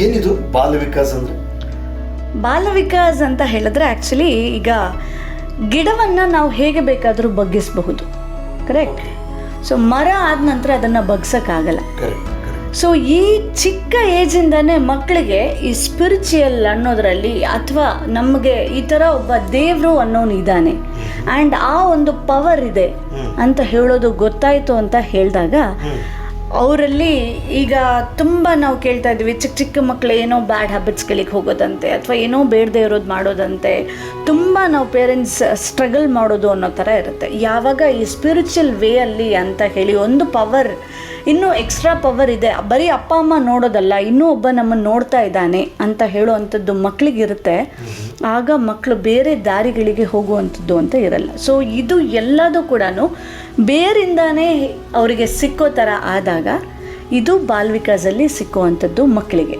ಏನಿದು ಬಾಲ ವಿಕಾಸ್ ಅಂದರೆ? ಬಾಲ ವಿಕಾಸ್ ಅಂತ ಹೇಳಿದ್ರೆ ಆ್ಯಕ್ಚುಲಿ ಈಗ ಗಿಡವನ್ನು ನಾವು ಹೇಗೆ ಬೇಕಾದರೂ ಬಗ್ಗಿಸಬಹುದು, ಕರೆಕ್ಟ್? ಸೊ ಮರ ಆದ ನಂತರ ಅದನ್ನು ಬಗ್ಸೋಕ್ಕಾಗಲ್ಲ. ಸೊ ಈ ಚಿಕ್ಕ ಏಜಿಂದನೇ ಮಕ್ಕಳಿಗೆ ಈ ಸ್ಪಿರಿಚುಯಲ್ ಅನ್ನೋದರಲ್ಲಿ ಅಥವಾ ನಮಗೆ ಈ ಥರ ಒಬ್ಬ ದೇವರು ಅನ್ನೋನು ಇದ್ದಾನೆ ಆ್ಯಂಡ್ ಆ ಒಂದು ಪವರ್ ಇದೆ ಅಂತ ಹೇಳೋದು ಗೊತ್ತಾಯಿತು ಅಂತ ಹೇಳಿದಾಗ ಅವರಲ್ಲಿ ಈಗ ತುಂಬ ನಾವು ಕೇಳ್ತಾ ಇದ್ವಿ, ಚಿಕ್ಕ ಚಿಕ್ಕ ಮಕ್ಕಳು ಏನೋ ಬ್ಯಾಡ್ ಹ್ಯಾಬಿಟ್ಸ್ಗಳಿಗೆ ಹೋಗೋದಂತೆ ಅಥವಾ ಏನೋ ಬೇಡದೇ ಇರೋದು ಮಾಡೋದಂತೆ, ತುಂಬ ನಾವು ಪೇರೆಂಟ್ಸ್ ಸ್ಟ್ರಗಲ್ ಮಾಡೋದು ಅನ್ನೋ ಥರ ಇರುತ್ತೆ. ಯಾವಾಗ ಈ ಸ್ಪಿರಿಚುವಲ್ ವೇಯಲ್ಲಿ ಅಂತ ಹೇಳಿ ಒಂದು ಪವರ್, ಇನ್ನೂ ಎಕ್ಸ್ಟ್ರಾ ಪವರ್ ಇದೆ, ಬರೀ ಅಪ್ಪ ಅಮ್ಮ ನೋಡೋದಲ್ಲ, ಇನ್ನೂ ಒಬ್ಬ ನಮ್ಮನ್ನು ನೋಡ್ತಾ ಇದ್ದಾನೆ ಅಂತ ಹೇಳುವಂಥದ್ದು ಮಕ್ಕಳಿಗಿರುತ್ತೆ, ಆಗ ಮಕ್ಕಳು ಬೇರೆ ದಾರಿಗಳಿಗೆ ಹೋಗುವಂಥದ್ದು ಅಂತ ಇರಲ್ಲ. ಸೊ ಇದು ಎಲ್ಲದೂ ಕೂಡ ಬೇರಿಂದಾನೇ ಅವರಿಗೆ ಸಿಕ್ಕೋ ಥರ ಆದಾಗ ಇದು ಬಾಲ್ ವಿಕಾಸಲ್ಲಿ ಸಿಕ್ಕುವಂಥದ್ದು ಮಕ್ಕಳಿಗೆ.